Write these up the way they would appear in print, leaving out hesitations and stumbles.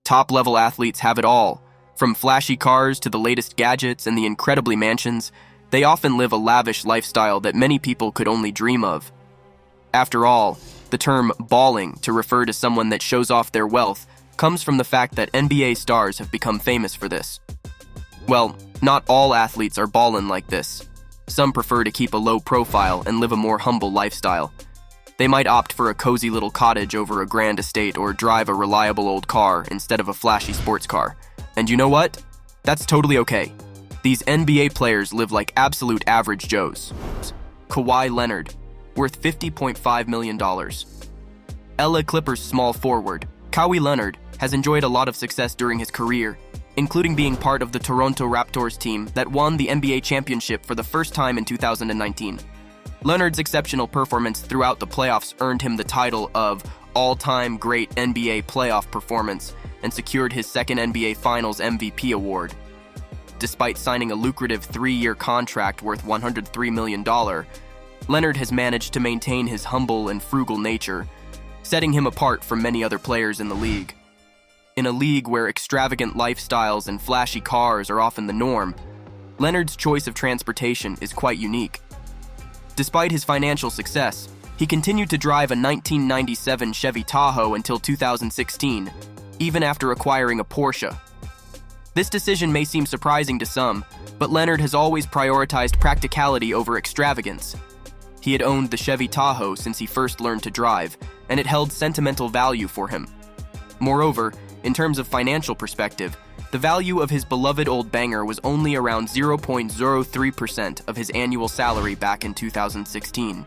Top-level athletes have it all. From flashy cars to the latest gadgets and the incredibly mansions, they often live a lavish lifestyle that many people could only dream of. After all, the term balling to refer to someone that shows off their wealth comes from the fact that NBA stars have become famous for this. Well, not all athletes are ballin' like this. Some prefer to keep a low profile and live a more humble lifestyle. They might opt for a cozy little cottage over a grand estate or drive a reliable old car instead of a flashy sports car. And you know what? That's totally okay. These NBA players live like absolute average Joes. Kawhi Leonard, worth $50.5 million. LA Clippers small forward, Kawhi Leonard, has enjoyed a lot of success during his career, including being part of the Toronto Raptors team that won the NBA championship for the first time in 2019. Leonard's exceptional performance throughout the playoffs earned him the title of all-time great NBA playoff performance and secured his second NBA Finals MVP award. Despite signing a lucrative 3-year contract worth $103 million, Leonard has managed to maintain his humble and frugal nature, setting him apart from many other players in the league. In a league where extravagant lifestyles and flashy cars are often the norm, Leonard's choice of transportation is quite unique. Despite his financial success, he continued to drive a 1997 Chevy Tahoe until 2016, even after acquiring a Porsche. This decision may seem surprising to some, but Leonard has always prioritized practicality over extravagance. He had owned the Chevy Tahoe since he first learned to drive, and it held sentimental value for him. Moreover, in terms of financial perspective, the value of his beloved old banger was only around 0.03% of his annual salary back in 2016.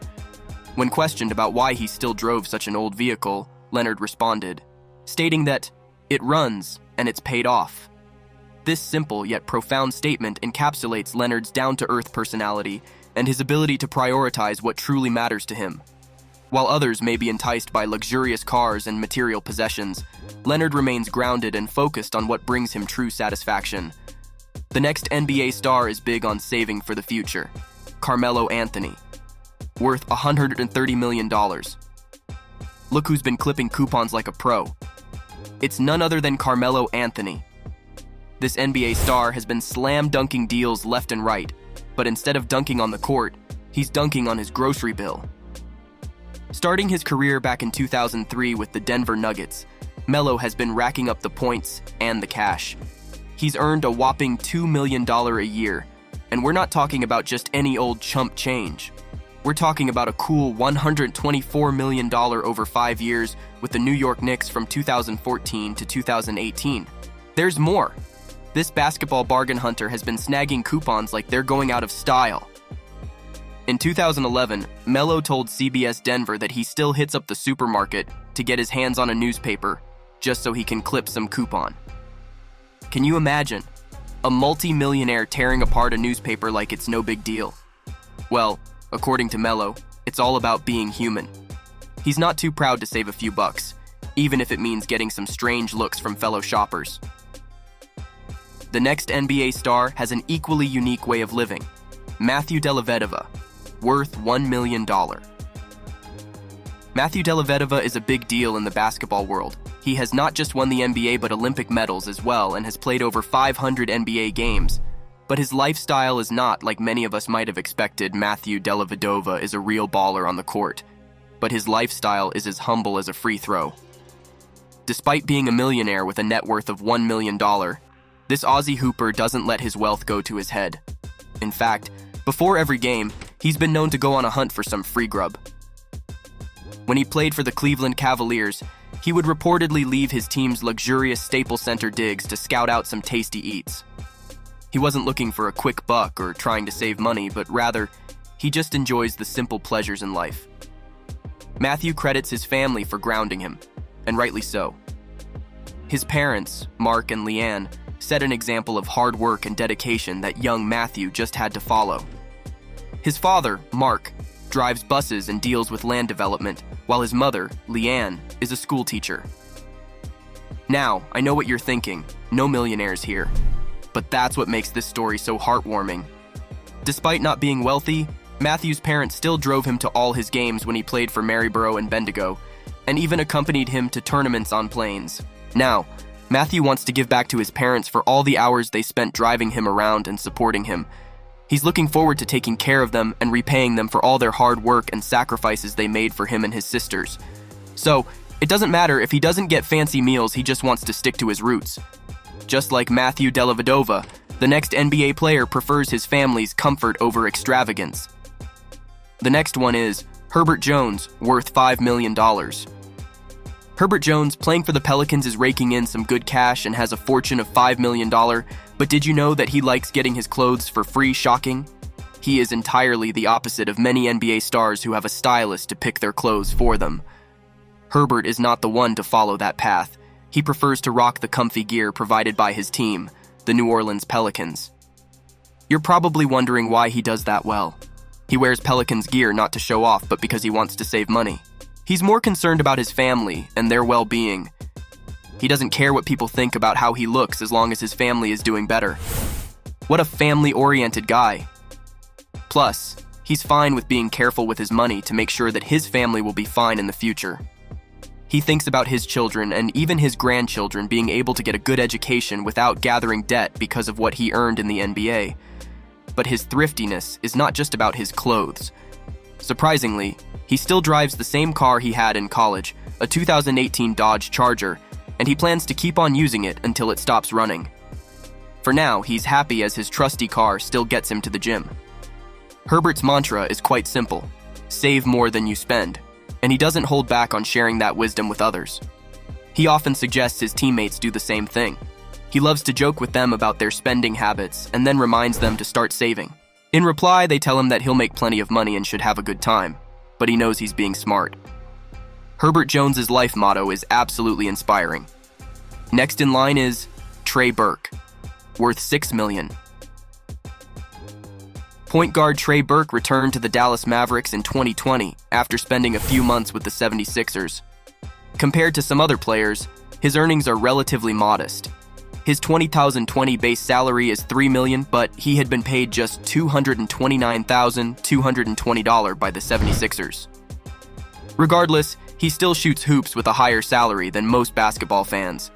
When questioned about why he still drove such an old vehicle, Leonard responded, stating that, "It runs, and it's paid off." This simple yet profound statement encapsulates Leonard's down-to-earth personality and his ability to prioritize what truly matters to him. While others may be enticed by luxurious cars and material possessions, Leonard remains grounded and focused on what brings him true satisfaction. The next NBA star is big on saving for the future. Carmelo Anthony, worth $130 million. Look who's been clipping coupons like a pro. It's none other than Carmelo Anthony. This NBA star has been slam dunking deals left and right, but instead of dunking on the court, he's dunking on his grocery bill. Starting his career back in 2003 with the Denver Nuggets, Melo has been racking up the points and the cash. He's earned a whopping $2 million a year, and we're not talking about just any old chump change. We're talking about a cool $124 million over 5 years with the New York Knicks from 2014 to 2018. There's more. This basketball bargain hunter has been snagging coupons like they're going out of style. In 2011, Melo told CBS Denver that he still hits up the supermarket to get his hands on a newspaper just so he can clip some coupon. Can you imagine? A multi-millionaire tearing apart a newspaper like it's no big deal. Well, according to Melo, it's all about being human. He's not too proud to save a few bucks, even if it means getting some strange looks from fellow shoppers. The next NBA star has an equally unique way of living. Matthew Dellavedova, worth $1 million. Matthew Dellavedova is a big deal in the basketball world. He has not just won the NBA but Olympic medals as well and has played over 500 NBA games. But his lifestyle is not like many of us might have expected. Matthew Dellavedova is a real baller on the court, but his lifestyle is as humble as a free throw. Despite being a millionaire with a net worth of $1 million, this Aussie hooper doesn't let his wealth go to his head. In fact, before every game, he's been known to go on a hunt for some free grub. When he played for the Cleveland Cavaliers, he would reportedly leave his team's luxurious Staples Center digs to scout out some tasty eats. He wasn't looking for a quick buck or trying to save money, but rather, he just enjoys the simple pleasures in life. Matthew credits his family for grounding him, and rightly so. His parents, Mark and Leanne, set an example of hard work and dedication that young Matthew just had to follow. His father, Mark, drives buses and deals with land development, while his mother, Leanne, is a school teacher. Now, I know what you're thinking, no millionaires here. But that's what makes this story so heartwarming. Despite not being wealthy, Matthew's parents still drove him to all his games when he played for Maryborough and Bendigo, and even accompanied him to tournaments on planes. Now, Matthew wants to give back to his parents for all the hours they spent driving him around and supporting him. He's looking forward to taking care of them and repaying them for all their hard work and sacrifices they made for him and his sisters. So, it doesn't matter if he doesn't get fancy meals, he just wants to stick to his roots. Just like Matthew Dellavedova, the next NBA player prefers his family's comfort over extravagance. The next one is Herbert Jones, worth $5 million. Herbert Jones, playing for the Pelicans, is raking in some good cash and has a fortune of $5 million, but did you know that he likes getting his clothes for free? Shocking. He is entirely the opposite of many NBA stars who have a stylist to pick their clothes for them. Herbert is not the one to follow that path. He prefers to rock the comfy gear provided by his team, the New Orleans Pelicans. You're probably wondering why he does that well. He wears Pelicans gear not to show off, but because he wants to save money. He's more concerned about his family and their well-being. He doesn't care what people think about how he looks as long as his family is doing better. What a family-oriented guy. Plus, he's fine with being careful with his money to make sure that his family will be fine in the future. He thinks about his children and even his grandchildren being able to get a good education without gathering debt because of what he earned in the NBA. But his thriftiness is not just about his clothes. Surprisingly, he still drives the same car he had in college, a 2018 Dodge Charger, and he plans to keep on using it until it stops running. For now, he's happy as his trusty car still gets him to the gym. Herbert's mantra is quite simple: save more than you spend, and he doesn't hold back on sharing that wisdom with others. He often suggests his teammates do the same thing. He loves to joke with them about their spending habits and then reminds them to start saving. In reply, they tell him that he'll make plenty of money and should have a good time, but he knows he's being smart. Herbert Jones's life motto is absolutely inspiring. Next in line is Trey Burke, worth $6 million. Point guard Trey Burke returned to the Dallas Mavericks in 2020 after spending a few months with the 76ers. Compared to some other players, his earnings are relatively modest. His 2020 base salary is $3 million, but he had been paid just $229,220 by the 76ers. Regardless, he still shoots hoops with a higher salary than most basketball fans,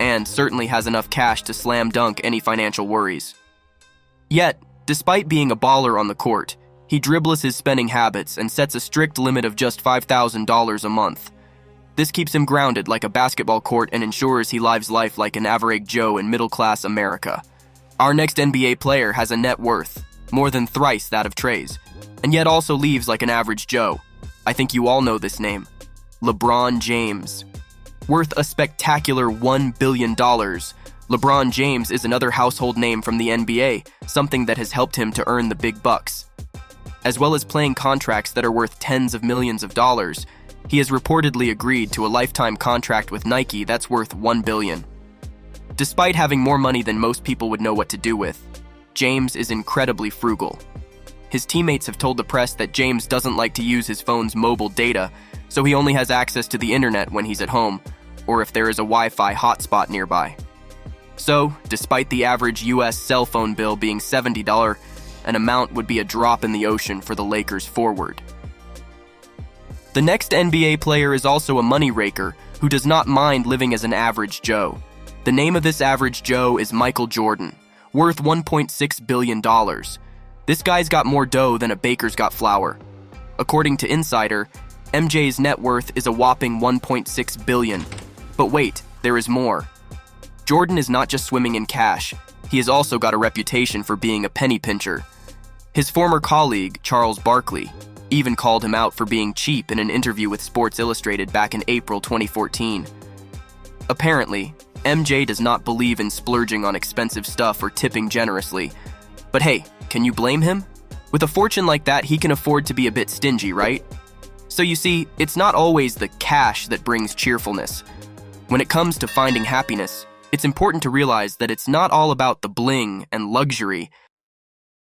and certainly has enough cash to slam dunk any financial worries. Yet, despite being a baller on the court, he dribbles his spending habits and sets a strict limit of just $5,000 a month. This keeps him grounded like a basketball court and ensures he lives life like an average Joe in middle-class America. Our next NBA player has a net worth, more than thrice that of Trey's, and yet also leaves like an average Joe. I think you all know this name: LeBron James. Worth a spectacular $1 billion, LeBron James is another household name from the NBA, something that has helped him to earn the big bucks. As well as playing contracts that are worth tens of millions of dollars, he has reportedly agreed to a lifetime contract with Nike that's worth $1 billion. Despite having more money than most people would know what to do with, James is incredibly frugal. His teammates have told the press that James doesn't like to use his phone's mobile data, so he only has access to the internet when he's at home, or if there is a Wi-Fi hotspot nearby. So, despite the average US cell phone bill being $70, an amount would be a drop in the ocean for the Lakers forward. The next NBA player is also a money raker who does not mind living as an average Joe. The name of this average Joe is Michael Jordan, worth $1.6 billion. This guy's got more dough than a baker's got flour. According to Insider, MJ's net worth is a whopping $1.6 billion. But wait, there is more. Jordan is not just swimming in cash, he has also got a reputation for being a penny pincher. His former colleague, Charles Barkley, even called him out for being cheap in an interview with Sports Illustrated back in April 2014. Apparently, MJ does not believe in splurging on expensive stuff or tipping generously. But hey, can you blame him? With a fortune like that, he can afford to be a bit stingy, right? So you see, it's not always the cash that brings cheerfulness. When it comes to finding happiness, it's important to realize that it's not all about the bling and luxury.